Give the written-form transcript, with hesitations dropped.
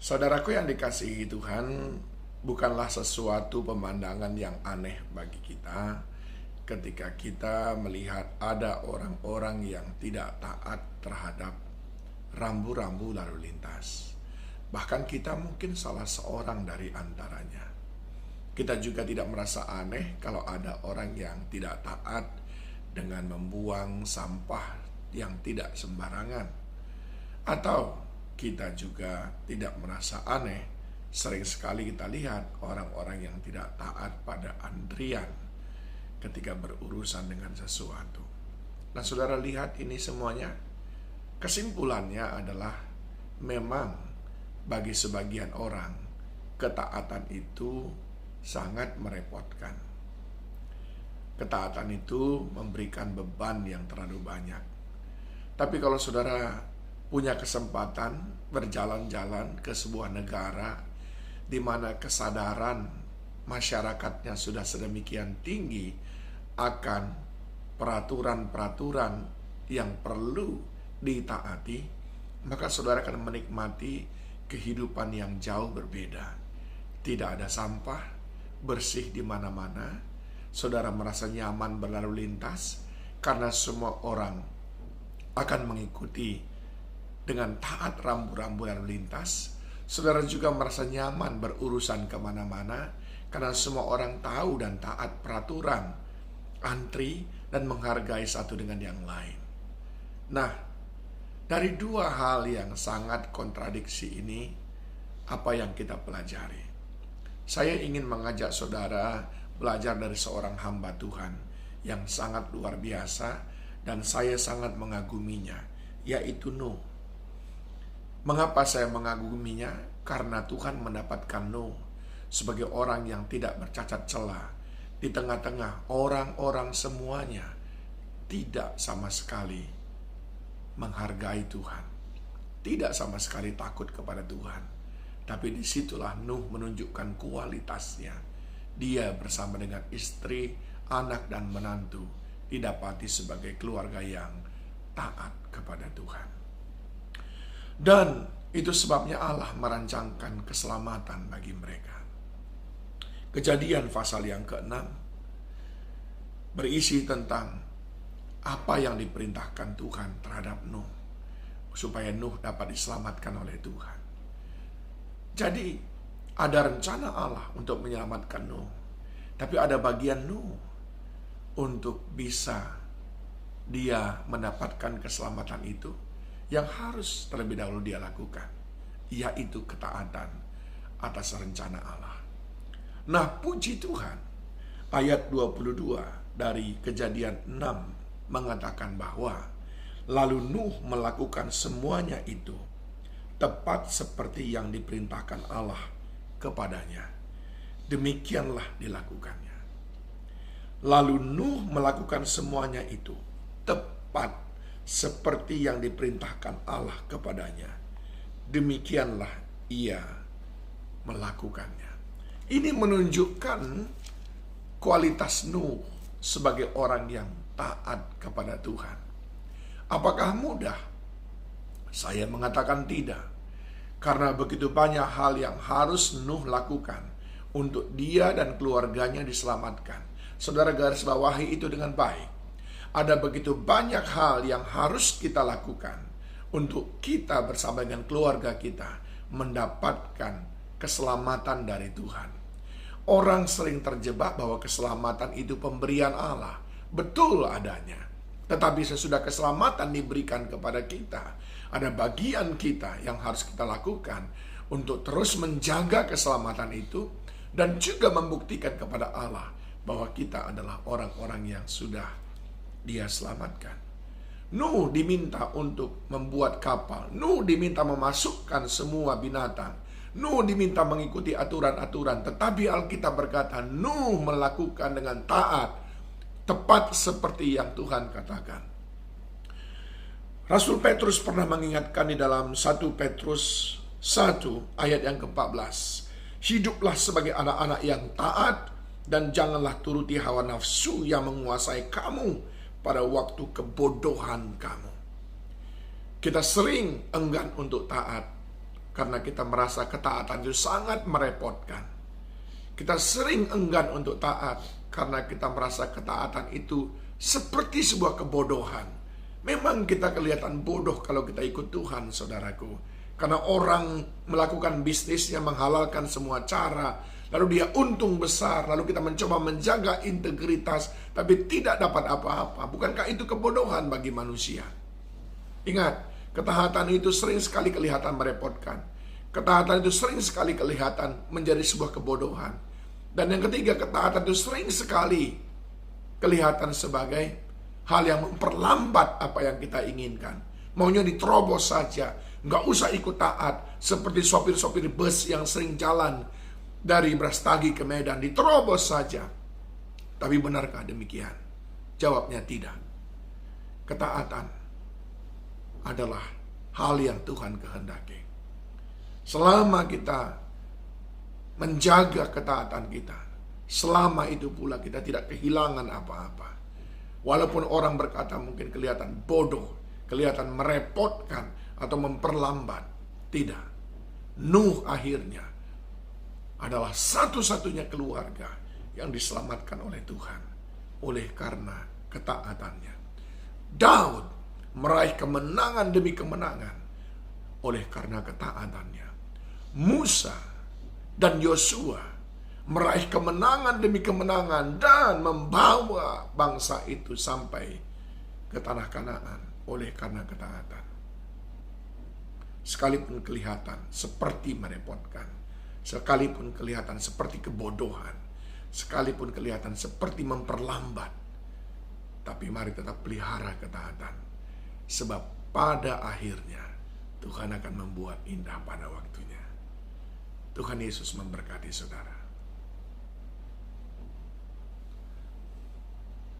Saudaraku yang dikasihi Tuhan, bukanlah sesuatu pemandangan yang aneh bagi kita ketika kita melihat ada orang-orang yang tidak taat terhadap rambu-rambu lalu lintas. Bahkan kita mungkin salah seorang dari antaranya. Kita juga tidak merasa aneh kalau ada orang yang tidak taat dengan membuang sampah yang tidak sembarangan. Atau kita juga tidak merasa aneh, sering sekali kita lihat orang-orang yang tidak taat pada antrian ketika berurusan dengan sesuatu. Nah, saudara lihat ini semuanya, kesimpulannya adalah memang bagi sebagian orang ketaatan itu sangat merepotkan. Ketaatan itu memberikan beban yang terlalu banyak. Tapi kalau saudara punya kesempatan berjalan-jalan ke sebuah negara di mana kesadaran masyarakatnya sudah sedemikian tinggi akan peraturan-peraturan yang perlu ditaati, maka saudara akan menikmati kehidupan yang jauh berbeda. Tidak ada sampah, bersih di mana-mana. Saudara merasa nyaman berlalu lintas karena semua orang akan mengikuti dengan taat rambu-rambu lalu lintas. Saudara juga merasa nyaman berurusan kemana-mana karena semua orang tahu dan taat peraturan, antri, dan menghargai satu dengan yang lain. Nah, dari dua hal yang sangat kontradiksi ini, apa yang kita pelajari? Saya ingin mengajak saudara belajar dari seorang hamba Tuhan yang sangat luar biasa dan saya sangat mengaguminya, yaitu Nuh. Mengapa saya mengaguminya? Karena Tuhan mendapatkan Nuh sebagai orang yang tidak bercacat celah di tengah-tengah orang-orang semuanya tidak sama sekali menghargai Tuhan, tidak sama sekali takut kepada Tuhan. Tapi disitulah Nuh menunjukkan kualitasnya. Dia bersama dengan istri, anak, dan menantu didapati sebagai keluarga yang taat kepada Tuhan. Dan itu sebabnya Allah merancangkan keselamatan bagi mereka. Kejadian pasal yang ke-6 berisi tentang apa yang diperintahkan Tuhan terhadap Nuh, supaya Nuh dapat diselamatkan oleh Tuhan. Jadi ada rencana Allah untuk menyelamatkan Nuh, tapi ada bagian Nuh untuk bisa dia mendapatkan keselamatan itu yang harus terlebih dahulu dia lakukan, yaitu ketaatan atas rencana Allah. Nah, puji Tuhan, ayat 22 dari Kejadian 6 mengatakan bahwa lalu Nuh melakukan semuanya itu tepat seperti yang diperintahkan Allah kepadanya. Demikianlah dilakukannya. Lalu Nuh melakukan semuanya itu tepat seperti yang diperintahkan Allah kepadanya. Demikianlah ia melakukannya. Ini menunjukkan kualitas Nuh sebagai orang yang taat kepada Tuhan. Apakah mudah? Saya mengatakan tidak. Karena begitu banyak hal yang harus Nuh lakukan untuk dia dan keluarganya diselamatkan. Saudara garis bawahi itu dengan baik. Ada begitu banyak hal yang harus kita lakukan untuk kita bersama dengan keluarga kita mendapatkan keselamatan dari Tuhan. Orang sering terjebak bahwa keselamatan itu pemberian Allah. Betul adanya. Tetapi sesudah keselamatan diberikan kepada kita, ada bagian kita yang harus kita lakukan untuk terus menjaga keselamatan itu dan juga membuktikan kepada Allah bahwa kita adalah orang-orang yang sudah Dia selamatkan. Nuh diminta untuk membuat kapal. Nuh diminta memasukkan semua binatang. Nuh diminta mengikuti aturan-aturan. Tetapi Alkitab berkata, Nuh melakukan dengan taat, tepat seperti yang Tuhan katakan. Rasul Petrus pernah mengingatkan di dalam 1 Petrus 1 ayat yang ke-14. Hiduplah sebagai anak-anak yang taat dan janganlah turuti hawa nafsu yang menguasai kamu pada waktu kebodohan kamu. Kita sering enggan untuk taat karena kita merasa ketaatan itu sangat merepotkan. Kita sering enggan untuk taat karena kita merasa ketaatan itu seperti sebuah kebodohan. Memang kita kelihatan bodoh kalau kita ikut Tuhan, saudaraku. Karena orang melakukan bisnisnya, menghalalkan semua cara, lalu dia untung besar, lalu kita mencoba menjaga integritas, tapi tidak dapat apa-apa. Bukankah itu kebodohan bagi manusia? Ingat, ketaatan itu sering sekali kelihatan merepotkan. Ketaatan itu sering sekali kelihatan menjadi sebuah kebodohan. Dan yang ketiga, ketaatan itu sering sekali kelihatan sebagai hal yang memperlambat apa yang kita inginkan. Maunya diterobos saja, nggak usah ikut taat. Seperti sopir-sopir bus yang sering jalan dari Brastagi ke Medan, diterobos saja. Tapi benarkah demikian? Jawabnya tidak. Ketaatan adalah hal yang Tuhan kehendaki. Selama kita menjaga ketaatan kita, selama itu pula kita tidak kehilangan apa-apa. Walaupun orang berkata mungkin kelihatan bodoh, kelihatan merepotkan atau memperlambat, tidak. Nuh akhirnya adalah satu-satunya keluarga yang diselamatkan oleh Tuhan oleh karena ketaatannya. Daud meraih kemenangan demi kemenangan oleh karena ketaatannya. Musa dan Yosua meraih kemenangan demi kemenangan dan membawa bangsa itu sampai ke tanah Kanaan oleh karena ketaatan. Sekalipun kelihatan seperti merepotkan, sekalipun kelihatan seperti kebodohan, sekalipun kelihatan seperti memperlambat, tapi mari tetap pelihara ketaatan. Sebab pada akhirnya Tuhan akan membuat indah pada waktunya. Tuhan Yesus memberkati saudara.